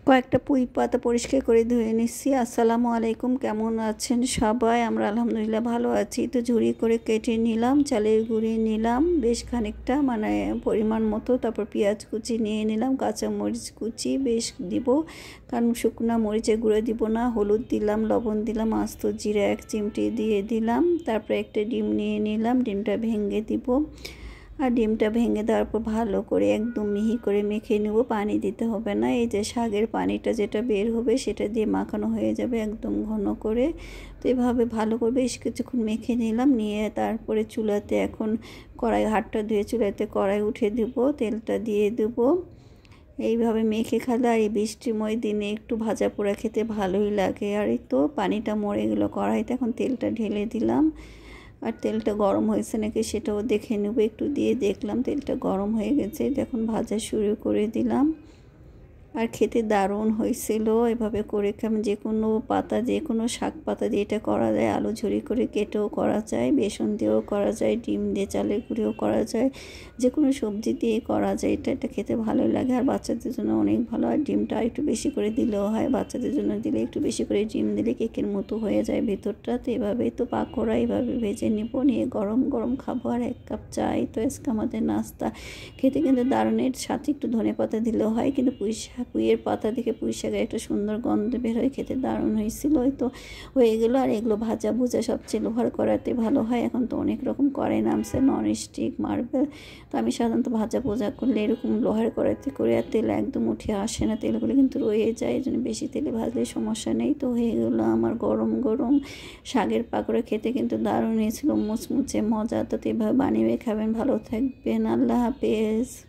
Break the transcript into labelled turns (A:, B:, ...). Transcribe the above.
A: কয়েকটা পুঁই পাতা পরিষ্কার করে ধুয়ে নিচ্ছি। আসসালামু আলাইকুম, কেমন আছেন সবাই? আমরা আলহামদুলিল্লাহ ভালো আছি। তো ঝুড়ি করে কেটে নিলাম, চালের গুঁড়ি নিলাম বেশ খানিকটা, মানে পরিমাণ মতো। তারপর পেঁয়াজ কুচি নিয়ে নিলাম, কাঁচা মরিচ কুচি বেশ দিব, কারণ শুকনো মরিচের গুঁড়ো দিব না। হলুদ দিলাম, লবণ দিলাম, আস্ত জিরা 1 চিমটি দিয়ে দিলাম। তারপর একটা ডিম নিয়ে নিলাম, ডিমটা ভেঙে দিব। আর ডিমটা ভেঙে দেওয়ার পর ভালো করে একদম মিহি করে মেখে নেব, পানি দিতে হবে না। এই যে শাকের পানিটা যেটা বের হবে সেটা দিয়ে মাখানো হয়ে যাবে একদম ঘন করে। তো এভাবে ভালো করে বেশ কিছুক্ষণ মেখে নিলাম, নিয়ে তারপরে চুলাতে এখন কড়াই, হাতটা ধুয়ে চুলাতে কড়াই উঠে দেব, তেলটা দিয়ে দেব। এইভাবে মেখে খেলে আর এই বৃষ্টিময় দিনে একটু ভাজা পোড়া খেতে ভালোই লাগে। আর এই তো পানিটা মরে গেল কড়াইতে, এখন তেলটা ঢেলে দিলাম। আর তেলটা গরম হয়েছে নাকি সেটাও দেখে নেব, একটু দিয়ে দেখলাম তেলটা গরম হয়ে গেছে। এখন ভাজা শুরু করে দিলাম। আর খেতে দারুণ হয়েছিল। এভাবে করে আমি যে কোনো পাতা, যে কোনো শাক পাতা দিয়ে এটা করা যায়। আলু ঝুরি করে কেটেও করা যায়, বেসন দিয়েও করা যায়, ডিম দিয়ে চালের গুঁড়িও করা যায়, যে কোনো সবজি দিয়ে করা যায়। এটা খেতে ভালোই লাগে আর বাচ্চাদের জন্য অনেক ভালো। আর ডিমটা একটু বেশি করে দিলেও হয়, বাচ্চাদের জন্য দিলে একটু বেশি করে ডিম দিলে কেকের মতো হয়ে যায় ভেতরটা। তো এভাবেই তো পাকোড়া এভাবে ভেজে নিব, নিয়ে গরম গরম খাবো। আর 1 কাপ চাই। তো আজকে আমাদের নাস্তা খেতে কিন্তু দারুণের সাথে একটু ধনেপাতা দিলেও হয়, কিন্তু পুঁইয়ের পাতা থেকে পুঁই শাকের একটা সুন্দর গন্ধ বের হয়ে খেতে দারুণ হয়েছিল। ওই তো হয়ে গেলো। আর এগুলো ভাজা ভুজা সবচেয়ে লোহার কড়াইতে ভালো হয়। এখন তো অনেক রকম কড়াই নামছে, ননস্টিক, মার্বেল। তো আমি সাধারণত ভাজা ভুজা করলে এরকম লোহার কড়াইতে করে, আর তেল একদম উঠে আসে না, তেলগুলো কিন্তু রয়ে যায়। এই জন্য বেশি তেলে ভাজলে সমস্যা নেই। তো হয়ে গেলো আমার গরম গরম শাকের পাকোড়া, খেতে কিন্তু দারুণ হয়েছিল, মুচমুচে মজা। তো এভাবে বানিয়ে খাবেন। ভালো থাকবেন, আল্লাহ হাফেজ।